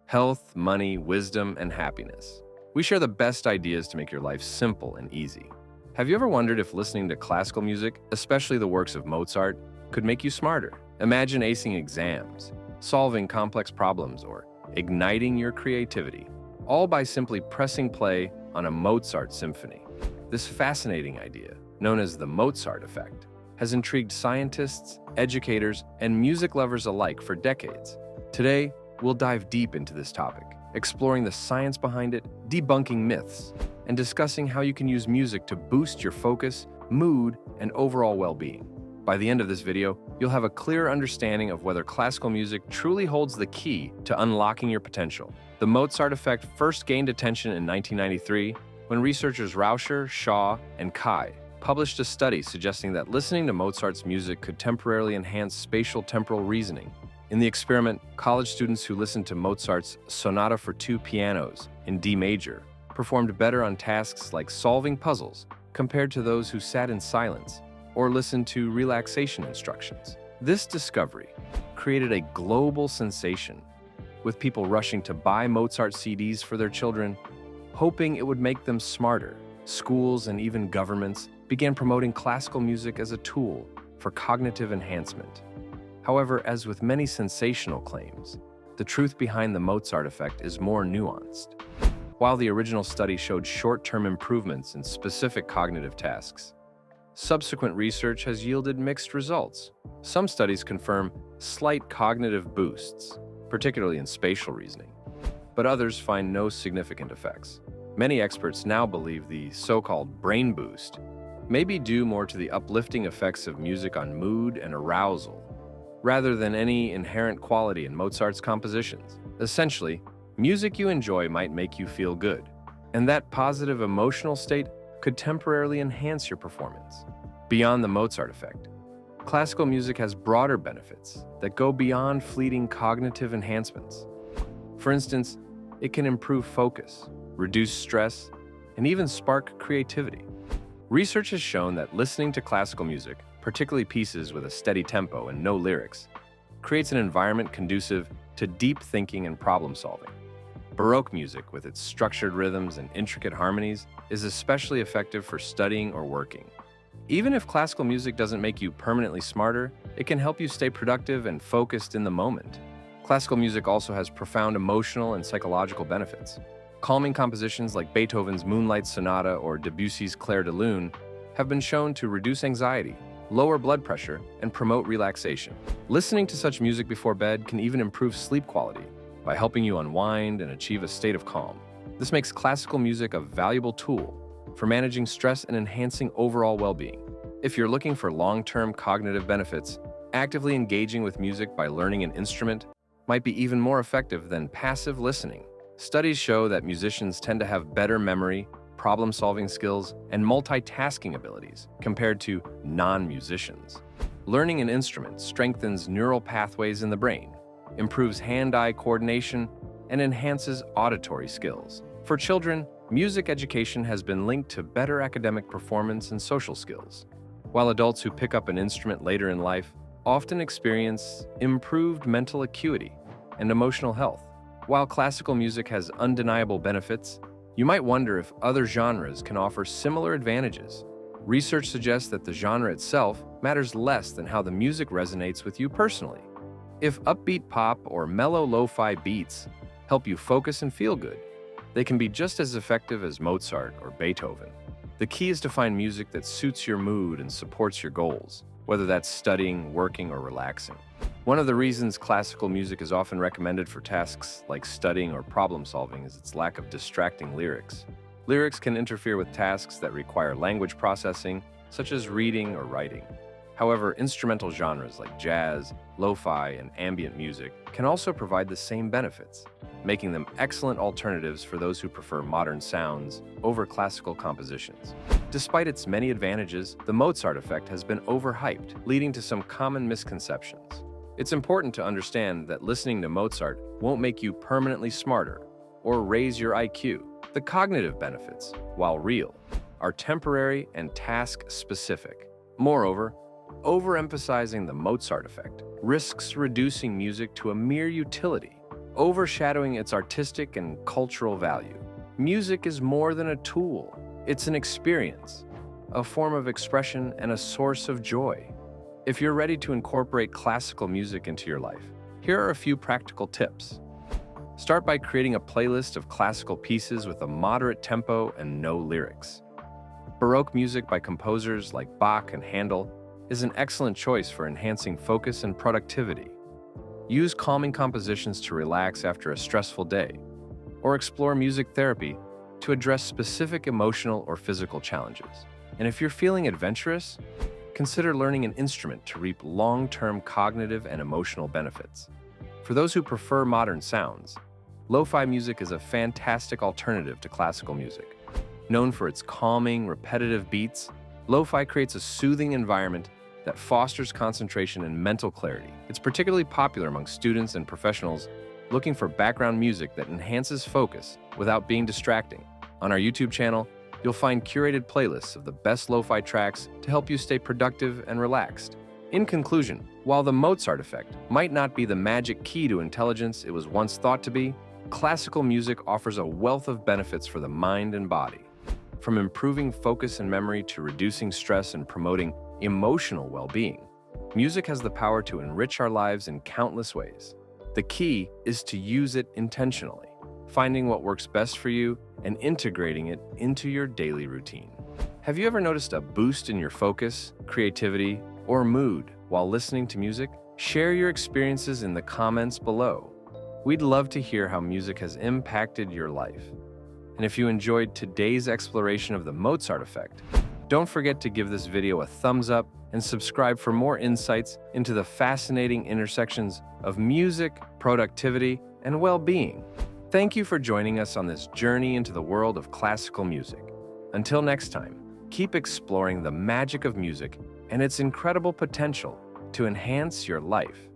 health, money, wisdom, and happiness. We share the best ideas to make your life simple and easy. Have you ever wondered if listening to classical music, especially the works of Mozart, could make you smarter? Imagine acing exams, solving complex problems, or igniting your creativity, all by simply pressing play on a Mozart symphony. This fascinating idea, known as the Mozart Effect, has intrigued scientists, educators, and music lovers alike for decades. Today, we'll dive deep into this topic, exploring the science behind it, debunking myths, and discussing how you can use music to boost your focus, mood, and overall well-being. By the end of this video, you'll have a clear understanding of whether classical music truly holds the key to unlocking your potential. The Mozart Effect first gained attention in 1993 when researchers Rauscher, Shaw, and Kai published a study suggesting that listening to Mozart's music could temporarily enhance spatial temporal reasoning. In the experiment, college students who listened to Mozart's Sonata for Two Pianos in D major performed better on tasks like solving puzzles compared to those who sat in silence or listened to relaxation instructions. This discovery created a global sensation, with people rushing to buy Mozart CDs for their children, hoping it would make them smarter. Schools and even governments began promoting classical music as a tool for cognitive enhancement. However, as with many sensational claims, the truth behind the Mozart Effect is more nuanced. While the original study showed short-term improvements in specific cognitive tasks, subsequent research has yielded mixed results. Some studies confirm slight cognitive boosts, particularly in spatial reasoning, but others find no significant effects. Many experts now believe the so-called brain boost may be due more to the uplifting effects of music on mood and arousal, rather than any inherent quality in Mozart's compositions. Essentially, music you enjoy might make you feel good, and that positive emotional state could temporarily enhance your performance. Beyond the Mozart Effect, classical music has broader benefits that go beyond fleeting cognitive enhancements. For instance, it can improve focus, reduce stress, and even spark creativity. Research has shown that listening to classical music, particularly pieces with a steady tempo and no lyrics, creates an environment conducive to deep thinking and problem solving. Baroque music, with its structured rhythms and intricate harmonies, is especially effective for studying or working. Even if classical music doesn't make you permanently smarter, it can help you stay productive and focused in the moment. Classical music also has profound emotional and psychological benefits. Calming compositions like Beethoven's Moonlight Sonata or Debussy's Clair de Lune have been shown to reduce anxiety, lower blood pressure, and promote relaxation. Listening to such music before bed can even improve sleep quality by helping you unwind and achieve a state of calm. This makes classical music a valuable tool for managing stress and enhancing overall well-being. If you're looking for long-term cognitive benefits, actively engaging with music by learning an instrument might be even more effective than passive listening. Studies show that musicians tend to have better memory, problem-solving skills, and multitasking abilities compared to non-musicians. Learning an instrument strengthens neural pathways in the brain, improves hand-eye coordination, and enhances auditory skills. For children, music education has been linked to better academic performance and social skills, while adults who pick up an instrument later in life often experience improved mental acuity and emotional health. While classical music has undeniable benefits, you might wonder if other genres can offer similar advantages. Research suggests that the genre itself matters less than how the music resonates with you personally. If upbeat pop or mellow lo-fi beats help you focus and feel good, they can be just as effective as Mozart or Beethoven. The key is to find music that suits your mood and supports your goals, whether that's studying, working, or relaxing. One of the reasons classical music is often recommended for tasks like studying or problem solving is its lack of distracting lyrics. Lyrics can interfere with tasks that require language processing, such as reading or writing. However, instrumental genres like jazz, lo-fi, and ambient music can also provide the same benefits, making them excellent alternatives for those who prefer modern sounds over classical compositions. Despite its many advantages, the Mozart Effect has been overhyped, leading to some common misconceptions. It's important to understand that listening to Mozart won't make you permanently smarter or raise your IQ. The cognitive benefits, while real, are temporary and task-specific. Moreover, overemphasizing the Mozart Effect risks reducing music to a mere utility, overshadowing its artistic and cultural value. Music is more than a tool. It's an experience, a form of expression, and a source of joy. If you're ready to incorporate classical music into your life, here are a few practical tips. Start by creating a playlist of classical pieces with a moderate tempo and no lyrics. Baroque music by composers like Bach and Handel is an excellent choice for enhancing focus and productivity. Use calming compositions to relax after a stressful day, or explore music therapy to address specific emotional or physical challenges. And if you're feeling adventurous, consider learning an instrument to reap long-term cognitive and emotional benefits. For those who prefer modern sounds, lo-fi music is a fantastic alternative to classical music. Known for its calming, repetitive beats, lo-fi creates a soothing environment that fosters concentration and mental clarity. It's particularly popular among students and professionals looking for background music that enhances focus without being distracting. On our YouTube channel, you'll find curated playlists of the best lo-fi tracks to help you stay productive and relaxed. In conclusion, while the Mozart Effect might not be the magic key to intelligence it was once thought to be, classical music offers a wealth of benefits for the mind and body. From improving focus and memory to reducing stress and promoting emotional well-being, music has the power to enrich our lives in countless ways. The key is to use it intentionally, finding what works best for you and integrating it into your daily routine. Have you ever noticed a boost in your focus, creativity, or mood while listening to music? Share your experiences in the comments below. We'd love to hear how music has impacted your life. And if you enjoyed today's exploration of the Mozart Effect, don't forget to give this video a thumbs up and subscribe for more insights into the fascinating intersections of music, productivity, and well-being. Thank you for joining us on this journey into the world of classical music. Until next time, keep exploring the magic of music and its incredible potential to enhance your life.